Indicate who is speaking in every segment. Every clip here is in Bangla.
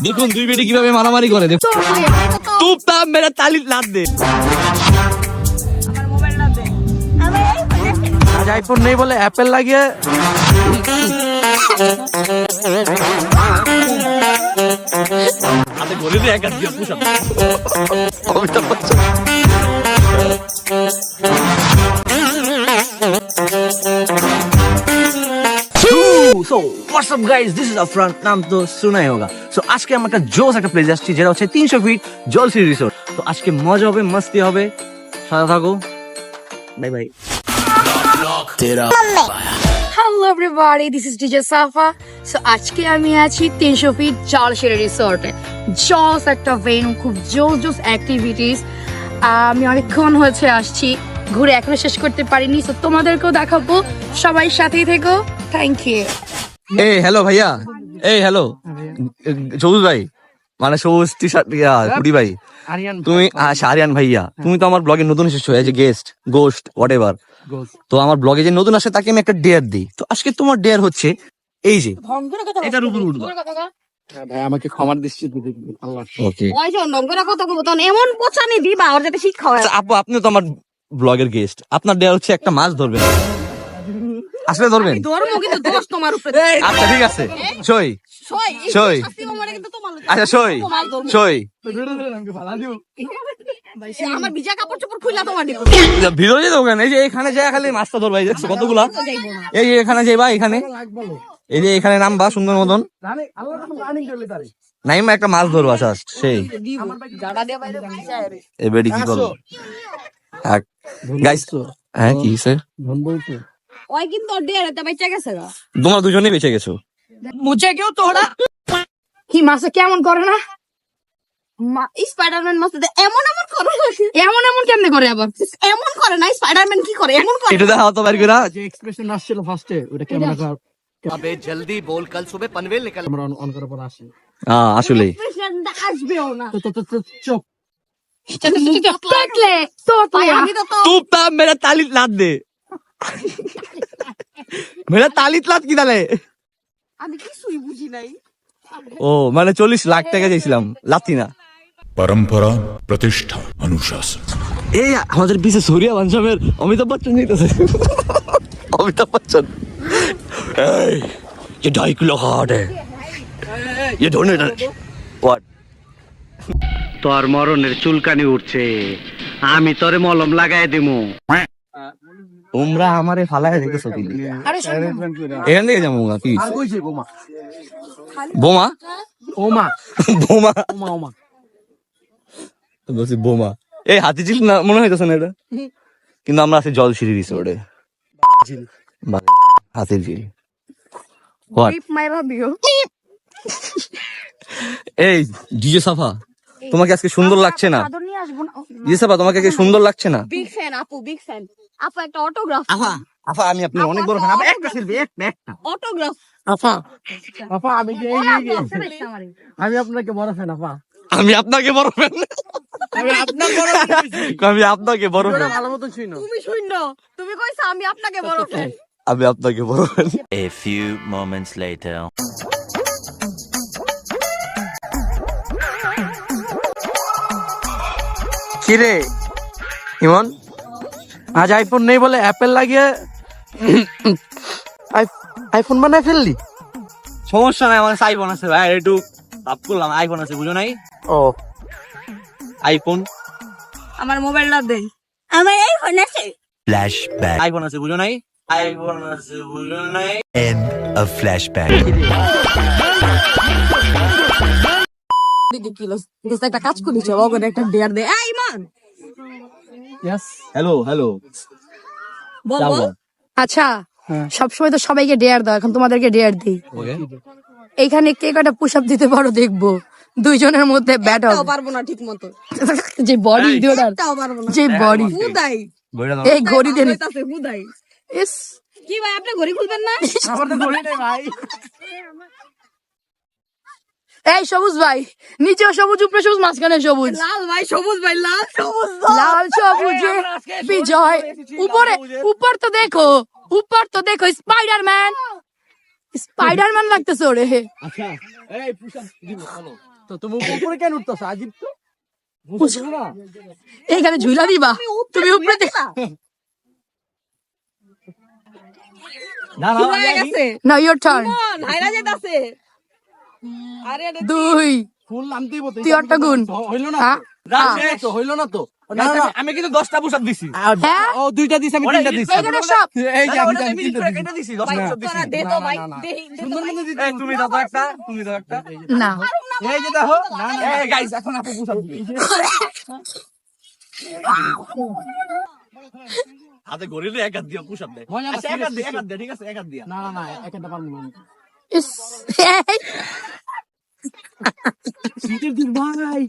Speaker 1: দেখুন দুই বেটি কিভাবে মারামারি করে। তুপ তাপ মেরা তালি লাদ দে।
Speaker 2: আজ আইফোন নেই বলে অ্যাপেল লাগিয়ে
Speaker 1: হাতে গলি দিয়ে এক হাত দিয়ে push up. Amitabh Bachchan.
Speaker 2: So what's up guys, this is Afran, নাম তো শোনাই হোগা। সো আজকে আমরা একটা জোস একটা প্লেস আসছি যেটা হচ্ছে 300 ফিট জলসিরি রিসোর্ট। তো আজকে মজা হবে, মস্তি হবে, সাথে থাকো। Bye bye.
Speaker 3: Hello everybody, this is DJ Safa. So আজকে আমি আছি 300 ফিট জলসিরি রিসোর্টে। জোস একটা ভেন্যু, খুব জোস অ্যাক্টিভিটিস। আমি অনেকক্ষণ হয়েছে আসছি, ঘুরে এখনো শেষ করতে পারিনি। সো তোমাদেরকেও দেখাবো, সবাই সাথেই থেকো। Thank you.
Speaker 1: এই হ্যালো ভাইয়া, এই হ্যালো সবুজ ভাই, মানে সবুজ টি শার্ট হুডি ভাই, তুমি আরিয়ান ভাইয়া, তুমি তো আমার ব্লগে নতুন এসেছো as a guest, ghost what ever. তো আমার ব্লগে যে নতুন আসে তাকে আমি একটা ডেয়ার দিই। তো আজকে তোমার ডেয়ার হচ্ছে এই যে এটার উপর উঠবা।
Speaker 2: ভাই আমাকে ক্ষমার দৃষ্টিতে দেখবেন, আল্লাহ।
Speaker 1: ওকে
Speaker 3: এমন পচানি দিবা ওর যাতে শিক্ষা হয়।
Speaker 1: আপু, আপনি তো আমার ব্লগের গেস্ট, আপনার ডেয়ার হচ্ছে একটা মাছ ধরবেন। আসলে ধরবেন?
Speaker 3: ধর্ম কিন্তু দোষ তোমার উপরে।
Speaker 1: আচ্ছা ঠিক আছে, সই সই। আচ্ছা সই সই।
Speaker 3: আমার ভিজা কাপড় চোপড় খুইলা তোমার দিব।
Speaker 1: ভিডিও যেতে ওখানে, এই যে এখানে যায় খালি মাছটা ধরবা। এই দেখছো কতগুলা, এই যে এখানে যাইবা, এখানে এই যে এখানে নামবা সুন্দর মতন, নাইমা একটা মাছ ধরবা জাস্ট সেই। এই বেডি কি করো গাইস? হ্যাঁ কি স্যার,
Speaker 3: ওই কিন্তু ওর দিয়ে রেতে বেঁচে গেছে গা।
Speaker 1: তোমরা দুজনেই বেঁচে গেছো।
Speaker 3: মুঝে কেউ তোড়া কি মাসে কেমন করে না স্পাইডারম্যান মাসে এমন এমন করে, এমন এমন কেমনে করে আবার এমন করে না। স্পাইডারম্যান কি করে এমন করে?
Speaker 1: এটা দেখা হতো বাইর করে
Speaker 2: যে এক্সপ্রেশন আসছিল ফার্স্টে ওটা ক্যামেরা কর।
Speaker 4: अबे जल्दी बोल, कल सुबह पनवेल निकल।
Speaker 2: আমরা অন করার পর আসে
Speaker 1: আসলে
Speaker 3: এক্সপ্রেশনটা আসবেও না।
Speaker 2: চোখ
Speaker 3: দেখলে তো আমি তো
Speaker 1: তুপ তাপ মেরা তালি লাদ দে। মেরা তালিত লাদ কি তালে?
Speaker 3: আমি কিছুই বুঝি নাই।
Speaker 1: ও মানে 40 লাখ টাকা চাইছিলাম, লাতি না।
Speaker 5: परंपरा प्रतिष्ठा अनुशासन।
Speaker 1: এই আমাদের পিছে সূর্যা বংশমের অমিতাভ বচ্চন যেতেছে। অমিতাভ বচ্চন, এই ये 2.5 किलो हार्ड है, ये ढूंढने व्हाट।
Speaker 6: তোর মরণের চুলকানি উঠছে, আমি তোরে মলম লাগাই দিমু।
Speaker 1: তোমরা আমারে ফালায় দেখতেছো কি?
Speaker 3: আরে
Speaker 1: এখান থেকে যাবো না কি?
Speaker 2: আর কইছে বোমা
Speaker 1: বোমা
Speaker 2: ওমা
Speaker 1: বোমা
Speaker 2: ওমা ওমা
Speaker 1: বলছি বোমা। এই হাতিঝিল না মনে হইতেছে না এটা, কিন্তু আমরা আছি জলসিরি রিসোর্টে। হাতিঝিল হোয়াট?
Speaker 3: মাইরা দিও।
Speaker 1: এই ডিজে সাফা, তোমাকে আজকে সুন্দর লাগছে না?
Speaker 3: চাদর নিয়ে আসবো না।
Speaker 1: ডিজে সাফা, তোমাকে আজকে সুন্দর লাগছে না?
Speaker 3: বিগ ফ্যান আপু, বিগ ফ্যান আপু। একটা অটোগ্রাফ।
Speaker 1: আফা আফা, আমি আপনার অনেক বড় ফ্যান। আপা একটা সেলফি, একটা
Speaker 3: অটোগ্রাফ।
Speaker 2: আফা আফা আমি যে আমি আপনাকে বড় ফ্যান আফা।
Speaker 1: আমি আপনাকে বড় ফ্যান।
Speaker 2: আমি আপনার বড়
Speaker 1: আমি আপনাকে বড় ফ্যান।
Speaker 2: ভালো মতো শুনো।
Speaker 3: তুমি শূন্য, তুমি কইছো আমি আপনাকে বড় ফ্যান।
Speaker 1: আমি আপনাকে বড় fan.
Speaker 4: A few moments later.
Speaker 2: কিরে ইমন, আজ আইফোন নেই বলে অ্যাপেল লাগিয়ে আইফোন বানায় ফেললি?
Speaker 1: সমস্যা নাই, আমার আইফোন আছে ভাই, একটু তাপ করলাম। আইফোন আছে, বুঝো নাই?
Speaker 2: ও
Speaker 1: আইফোন,
Speaker 3: আমার মোবাইলটা দে। আমার আইফোন আছে,
Speaker 4: Flashback.
Speaker 1: আইফোন আছে, বুঝো নাই? আইফোন আছে, বুঝো নাই?
Speaker 4: End of flashback.
Speaker 3: দিদি কিলো দোস্ত একটা কাজ করিস, ওগরে একটা ডেয়ার দে। এই মান
Speaker 2: ইয়েস
Speaker 1: হ্যালো হ্যালো।
Speaker 3: বল বল। আচ্ছা, সবসময় তো সবাইকে ডেয়ার দাও, এখন তোমাদেরকে ডেয়ার দিই।
Speaker 1: ওকে,
Speaker 3: এইখানে কে কয়টা পুশ আপ দিতে পারো দেখবো। দুইজনের মধ্যে ব্যাট হবে। পারবো না ঠিক মতো। যে বডি দিওটার, যে বডি
Speaker 1: বইটা দাও।
Speaker 3: এই ঘড়ি দেন। ইস কি ভাই, আপনি ঘড়ি খুলবেন না?
Speaker 2: আমার তো ঘড়ি নেই ভাই।
Speaker 3: এই সবুজ ভাই, নিচে সবুজ, উপরে সবুজ, মাঝখানে সবুজ। লাল ভাই, সবুজ ভাই, লাল সবুজ, লাল সবুজে বিজয়। উপরে উপর তো দেখো, উপর তো দেখো স্পাইডারম্যান। স্পাইডারম্যান লাগতেছে ওরে।
Speaker 2: আচ্ছা এই পুশআপ দিব চলো তো তুমি উপরে কেন উঠতেছ আজিব তো
Speaker 3: এইখানে ঝুলা দিবা তুমি উপরে দিবা
Speaker 2: না না
Speaker 3: নাও ইওর টার্ন
Speaker 7: হাইরা যেতাছে আরে
Speaker 3: 2
Speaker 2: ফুল নামতেই বলতে
Speaker 3: তুই একটা গুণ
Speaker 2: হইলো না
Speaker 3: হ্যাঁ?
Speaker 2: তো হইলো না তো না না
Speaker 1: আমি কিন্তু 10টা পুশ-আপ দিছি।
Speaker 3: হ্যাঁ?
Speaker 2: ও দুইটা দিছি আমি তিনটা দিছি
Speaker 3: এখানে সব
Speaker 2: এই যে আমি
Speaker 1: আমি
Speaker 2: তিনটা দিছি।
Speaker 1: কেটে দিছি 10টা পুশ-আপ দিছি।
Speaker 7: তোরা দে তো ভাই দে
Speaker 2: সুন্দর মতো দিতে
Speaker 1: এই তুমি দাও তো একটা, তুমি দাও একটা।
Speaker 3: না
Speaker 2: এই যে দেখো না না
Speaker 1: এই গাইস এখন আপু পুশ-আপ দিবে। হাতে গড়িলে এক হাত দিয়া পুশ-আপ দেয়।
Speaker 2: মজা
Speaker 1: আচ্ছা,
Speaker 2: লাগছে,
Speaker 1: এক হাত দে, ঠিক আছে, এক হাত দিয়া।
Speaker 2: না না না একটা পারবো না
Speaker 3: ইস,
Speaker 2: সিটের দিন ভাই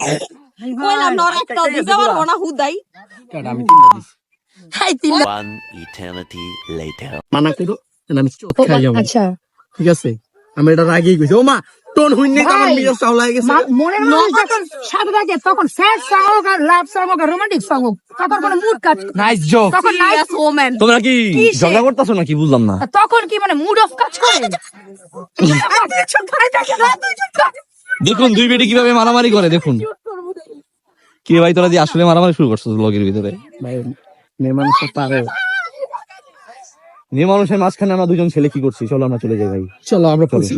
Speaker 7: কইলাম না ওরা একটা দিতে পারবো না হুদাই
Speaker 2: কাটা আমি তিনটা দিছি
Speaker 3: এই তিন
Speaker 4: One eternity later.
Speaker 2: মানা করো আমি চোখ খাই যাবো
Speaker 3: আচ্ছা
Speaker 2: ঠিক আছে আমি এটা রাগেই কইছি ও মা টোন হইনে তো আমার
Speaker 3: ভাই,
Speaker 2: মিজাজ চাওলা হয়ে গেছে
Speaker 3: মনের মানুষ যখন সাথে থাকে তখন স্যাড সং হোক আর লাভ সং হোক আর রোমান্টিক সং হোক তখন কোনো মুড কাজ
Speaker 2: নাইস জোক
Speaker 3: তখন নাইস ওম্যান
Speaker 1: তোমরা কি
Speaker 3: কিসে?
Speaker 1: ঝগড়া করতেছো নাকি বুঝলাম না।
Speaker 3: তখন কি মানে মুড অফ কাজ করে
Speaker 1: দেখুন দুই বেটি কিভাবে মারামারি করে দেখুন। কি রে ভাই তোরা যে আসলে মারামারি শুরু করছো ব্লগের ভিতরে?
Speaker 2: ভাই মেহমান তো পারে
Speaker 1: মেয়ে মানুষের মাঝখানে আমরা দুজন ছেলে কি করছি, চলো আমরা চলে যাই ভাই।
Speaker 2: চলো আমরা পড়ছি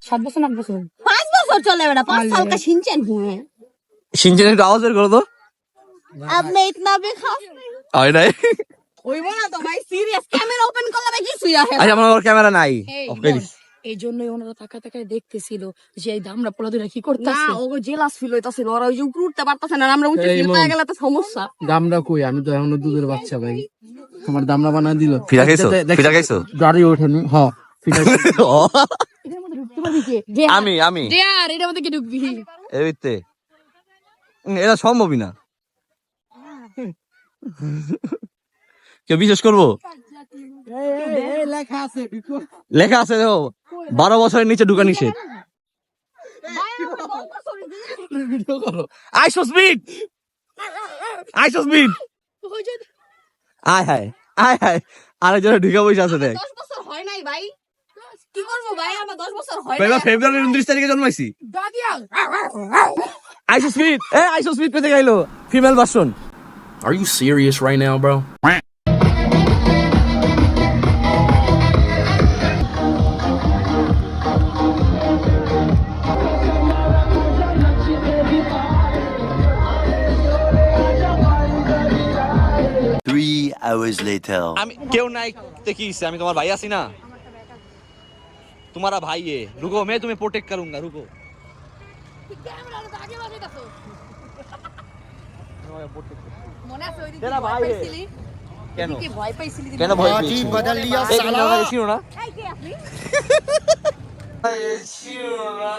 Speaker 3: 7 বছর 8 বছর
Speaker 7: 5 বছর চলে বেটা 5 साल का शिनचैन हूं मैं
Speaker 1: সিনচেনের একটু আওয়াজ বের করো তো।
Speaker 7: अब मैं इतना भी खास
Speaker 1: আয় নাই।
Speaker 7: ওই বলা তো ভাই সিরিয়াস ক্যামেরা ওপেন করলে ভাই কি সুইয়া হে
Speaker 1: আচ্ছা আমার ক্যামেরা নাই, অফ করে দিস।
Speaker 3: এই জন্যই ওনারা তাকা তাকায় দেখতেছিল যে এই দামরা পোলাদুরা কি
Speaker 7: না
Speaker 3: করতেছে
Speaker 7: ও জেলাস ফিল হইতাছে ওরা ওই যে উপরে উঠতে পারতাছে না আর আমরা উঠে
Speaker 2: এই
Speaker 7: ফিল
Speaker 2: মম।
Speaker 7: পায় গেলে তো সমস্যা
Speaker 2: দামরা কই আমি তো এখনো দুধের বাচ্চা ভাই তোমার দামরা বানা দিল
Speaker 1: ফিরা খাইছো? ফিরা খাইছো?
Speaker 2: গাড়ি ওঠেনি হ্যাঁ ফিটা
Speaker 1: ও,
Speaker 3: এটার মধ্যে ঢুকতে পারবি কে
Speaker 1: আমি
Speaker 3: দেয়ার এটার মধ্যে কি ঢুকবি
Speaker 1: এইতে এটা সম্ভবই না। কেউ বিশ্বাস করবো?
Speaker 2: লেখা আছে
Speaker 1: লেখা আছে দেখো 12 বছরের নিচে ঢুকা নিষেধ।
Speaker 2: ভিডিও করো
Speaker 1: আইসো স্পিড, আইসো স্পিড। আয় হায় আয় হায়, আরেকজনে ঢুকা বসে আছে দেখ।
Speaker 7: 10 বছর হয় নাই ভাই কি করব ভাই আমার 10 বছর হয়
Speaker 1: ভাই
Speaker 7: নাই
Speaker 1: ফেব্রুয়ারি 29 তারিখে জন্মাইছি।
Speaker 3: দাদিয়াল
Speaker 1: আইসো স্পিড, আইসো স্পিড পেতে গেলো female version.
Speaker 8: Are you serious right now, bro?
Speaker 4: Three hours later.
Speaker 1: আমি কেউ নাই দেখিস, আমি তোমার ভাই আছি না, तुम्हारा भाई है। रुको मैं तुम्हें प्रोटेक्ट करूंगा, रुको।
Speaker 3: ক্যামেরা আগে বাজাইতাছো মনে আছে ওই দিন
Speaker 1: তেরা ভাই
Speaker 3: ভয়
Speaker 1: হে।
Speaker 3: পাইছিলি
Speaker 1: কেন
Speaker 3: কি ভয় পাইছিলি
Speaker 1: কেন ভয় পেয়েছি? বদল লিয়া সালা।
Speaker 7: এই কে আপনি
Speaker 1: ছিল না।